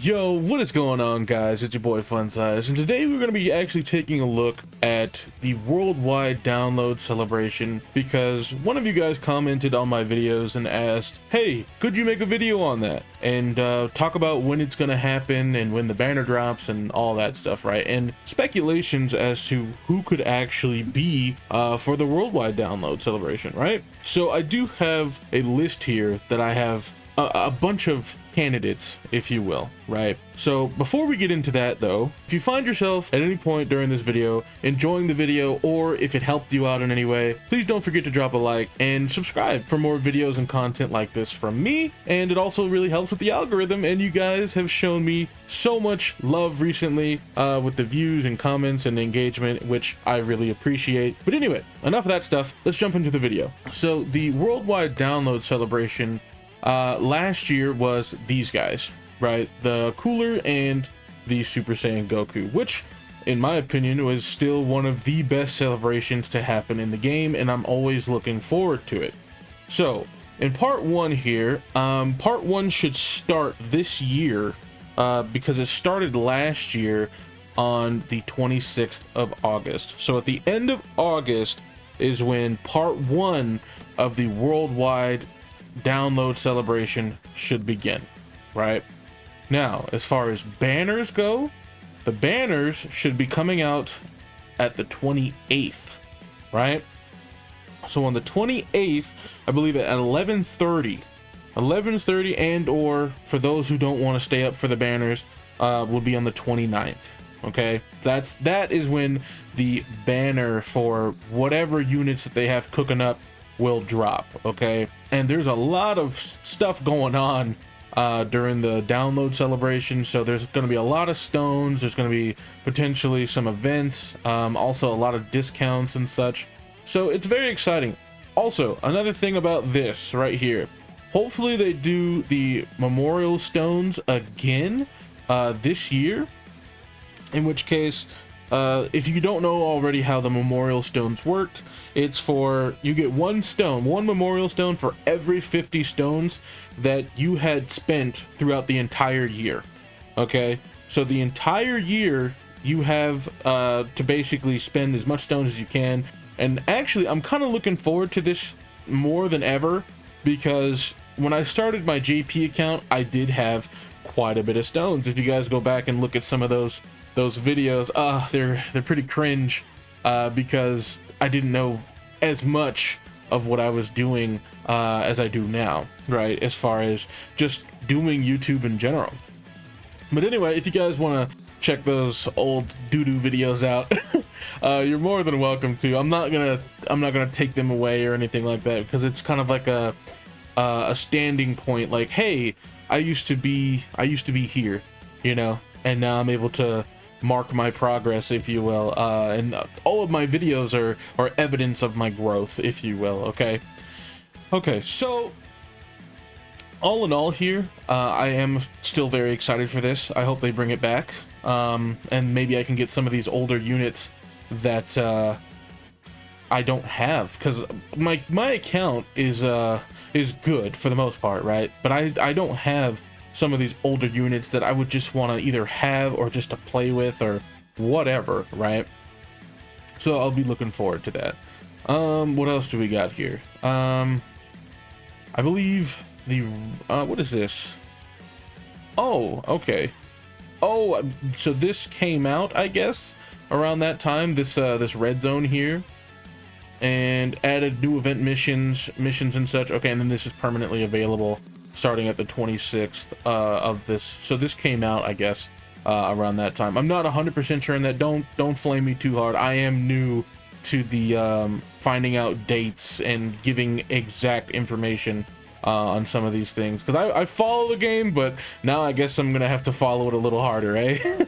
Yo, what is going on, guys? It's your boy Funsize, and today we're going to be actually taking a look at the worldwide download celebration because one of you guys commented on my videos and asked, hey, could you make a video on that and talk about when it's going to happen and when the banner drops and all that stuff, right? And speculations as to who could actually be for the worldwide download celebration, right? So I do have a list here that I have a bunch of candidates, if you will, right? So before we get into that though, if you find yourself at any point during this video enjoying the video, or if it helped you out in any way, please don't forget to drop a like and subscribe for more videos and content like this from me. And it also really helps with the algorithm, and you guys have shown me so much love recently with the views and comments and engagement, which I really appreciate. But anyway, enough of that stuff, let's jump into the video. So the worldwide download celebration last year was these guys, right? The Cooler and the Super Saiyan Goku, which in my opinion was still one of the best celebrations to happen in the game, and I'm always looking forward to it. So in part one here, part one should start this year because it started last year on the 26th of August. So at the end of August is when part one of the worldwide download celebration should begin, right? Now, as far as banners go, the banners should be coming out at the 28th, right? So on the 28th, I believe at 11:30, and or for those who don't want to stay up for the banners, will be on the 29th. Okay, that is when the banner for whatever units that they have cooking up will drop. Okay, and there's a lot of stuff going on during the download celebration, so there's going to be a lot of stones, there's going to be potentially some events, also a lot of discounts and such, so it's very exciting. Also, another thing about this right here, hopefully they do the memorial stones again this year, in which case if you don't know already how the memorial stones worked, it's for, you get one memorial stone for every 50 stones that you had spent throughout the entire year. Okay, so the entire year you have to basically spend as much stones as you can. And actually I'm kind of looking forward to this more than ever, because when I started my JP account I did have quite a bit of stones. If you guys go back and look at some of those videos, they're pretty cringe because I didn't know as much of what I was doing as I do now, right, as far as just doing YouTube in general. But anyway, if you guys want to check those old doo-doo videos out, you're more than welcome to. I'm not gonna take them away or anything like that, because it's kind of like a standing point, like, hey, I used to be here, you know, and now I'm able to mark my progress, if you will, and all of my videos are evidence of my growth, if you will. Okay, so all in all here, I am still very excited for this. I hope they bring it back, and maybe I can get some of these older units that I don't have, because my account is good for the most part, right? But I don't have some of these older units that I would just want to either have or just to play with or whatever, right? So I'll be looking forward to that. What else do we got here? I believe the what is this? Oh, okay. Oh, so this came out, I guess, around that time, this red zone here, and added new event missions and such. Okay, and then this is permanently available starting at the 26th of this. So this came out, I guess, around that time. I'm not 100% sure on that. Don't flame me too hard. I am new to the finding out dates and giving exact information on some of these things, because I follow the game, but now I guess I'm gonna have to follow it a little harder, eh?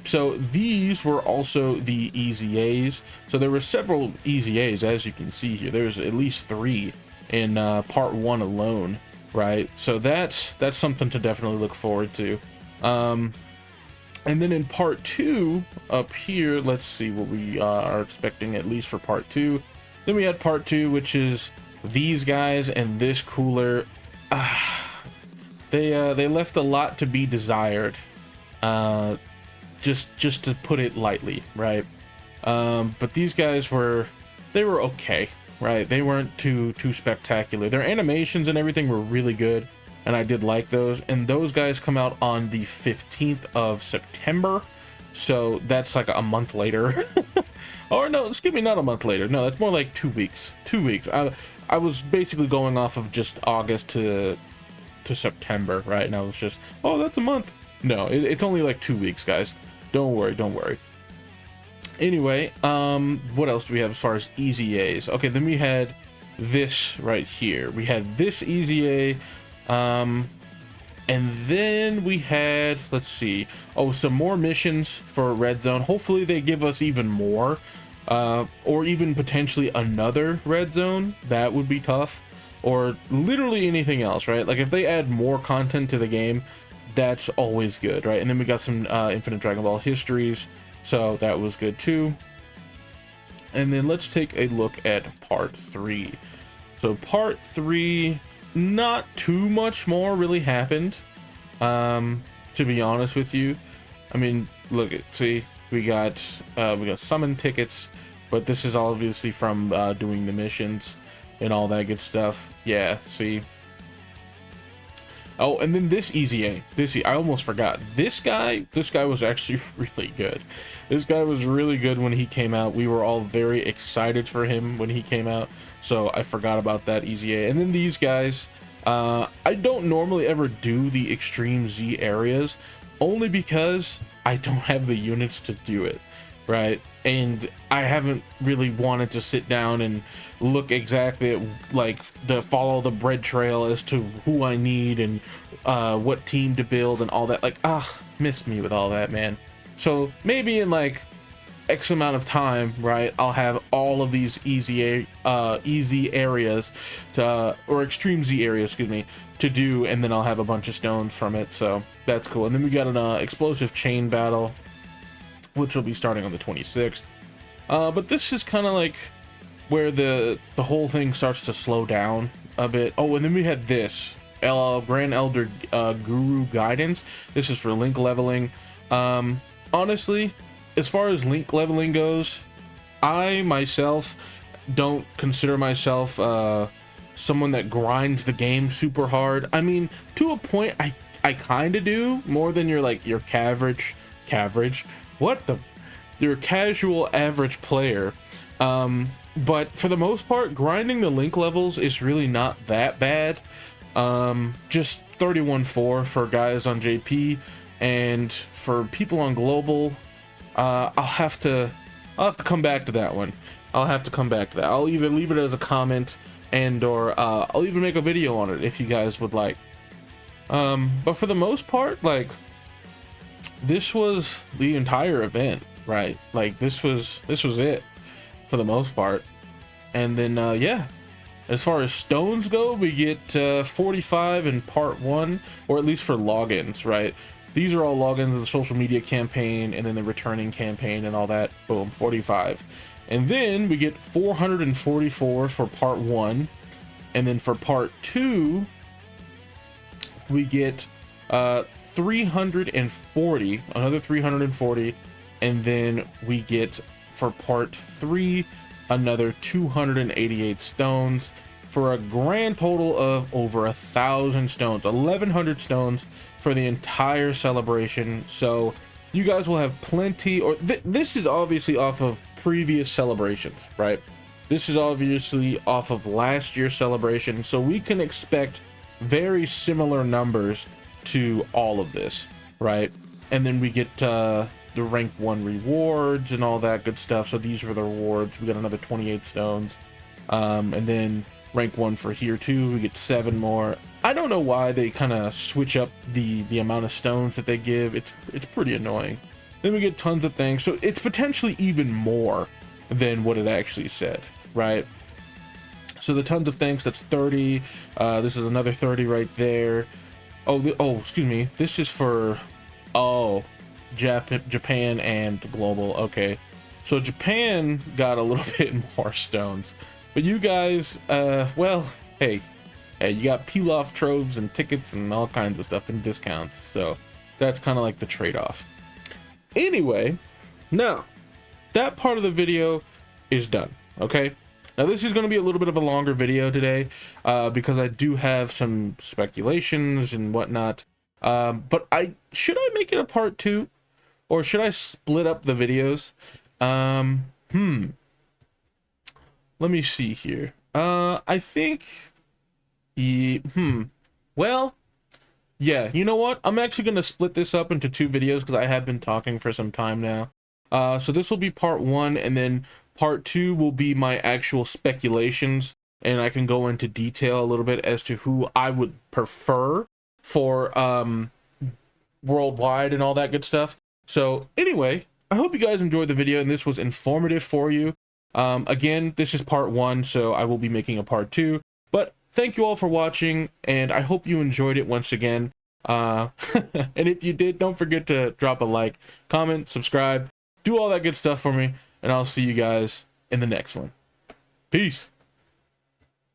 So these were also the EZAs. So there were several EZAs, as you can see here. There's at least 3 in part 1 alone, right? So that's something to definitely look forward to. And then in part 2 up here, let's see what we are expecting, at least for part 2. Then we had part 2, which is these guys and this Cooler. they left a lot to be desired, just to put it lightly, right? But these guys were okay, right? They weren't too spectacular. Their animations and everything were really good, and I did like those. And those guys come out on the 15th of September, so that's like a month later. Or no, excuse me, not a month later. No, that's more like 2 weeks. 2 weeks. I was basically going off of just August to September, right? And I was just, oh, that's a month. No, it's only like 2 weeks, guys. Don't worry, don't worry. Anyway, what else do we have as far as Easy A's? Okay, then we had this right here. We had this Easy A, and then we had, let's see, oh, some more missions for Red Zone. Hopefully they give us even more, or even potentially another Red Zone. That would be tough, or literally anything else, right? Like if they add more content to the game, that's always good, right? And then we got some Infinite Dragon Ball histories, so that was good too. And then let's take a look at part 3. So part 3, not too much more really happened, to be honest with you. I mean, look at, see, we got summon tickets, but this is obviously from doing the missions and all that good stuff. Yeah, see. Oh, and then this Easy A, I almost forgot. This guy was actually really good. This guy was really good when he came out. We were all very excited for him when he came out, so I forgot about that Easy A. And then these guys, I don't normally ever do the Extreme Z areas, only because I don't have the units to do it, right? And I haven't really wanted to sit down and look exactly at, like, follow the bread trail as to who I need and what team to build and all that. Like, missed me with all that, man. So maybe in like X amount of time, right, I'll have all of these easy areas to, or Extreme Z areas, excuse me, to do, and then I'll have a bunch of stones from it, so that's cool. And then we got an explosive chain battle, which will be starting on the 26th. But this is kind of like where the whole thing starts to slow down a bit. Oh, and then we had this Grand Elder Guru Guidance. This is for link leveling. Honestly, as far as link leveling goes, I myself don't consider myself someone that grinds the game super hard. I mean, to a point, I kind of do, more than your your casual average player. But for the most part, grinding the link levels is really not that bad. Just 31.4 for guys on JP, and for people on global, I'll have to come back to that one. I'll have to come back to that. I'll either leave it as a comment, and or I'll even make a video on it if you guys would like. But for the most part, like, this was the entire event, right? Like, this was it for the most part. And then yeah, as far as stones go, we get 45 in part 1, or at least for logins, right? These are all logins of the social media campaign, and then the returning campaign and all that. Boom, 45. And then we get 444 for part 1, and then for part 2 we get 340, another 340, and then we get for part 3 another 288 stones, for a grand total of over 1,000 stones, 1,100 stones for the entire celebration. So you guys will have plenty, or this is obviously off of previous celebrations, right? This is obviously off of last year's celebration, so we can expect very similar numbers to all of this, right? And then we get the rank 1 rewards and all that good stuff. So these were the rewards. We got another 28 stones, and then rank 1 for here too, we get 7 more. I don't know why they kind of switch up the amount of stones that they give. It's pretty annoying. Then we get tons of things, so it's potentially even more than what it actually said, right? So the tons of things, that's 30. This is another 30 right there. Oh, excuse me, this is for Japan and global. Okay, so Japan got a little bit more stones, but you guys, well, hey, hey, you got peel off troves and tickets and all kinds of stuff and discounts. So that's kind of like the trade-off. Anyway, now that part of the video is done. Okay, now this is going to be a little bit of a longer video today because I do have some speculations and whatnot. But should I make it a part 2, or should I split up the videos? Let me see here. I think, well, yeah, you know what? I'm actually going to split this up into 2 videos because I have been talking for some time now. So this will be part 1, and then part 2 will be my actual speculations, and I can go into detail a little bit as to who I would prefer for worldwide and all that good stuff. So anyway, I hope you guys enjoyed the video and this was informative for you. Again, this is part 1, so I will be making a part 2, but thank you all for watching, and I hope you enjoyed it once again. And if you did, don't forget to drop a like, comment, subscribe, do all that good stuff for me, and I'll see you guys in the next one. Peace.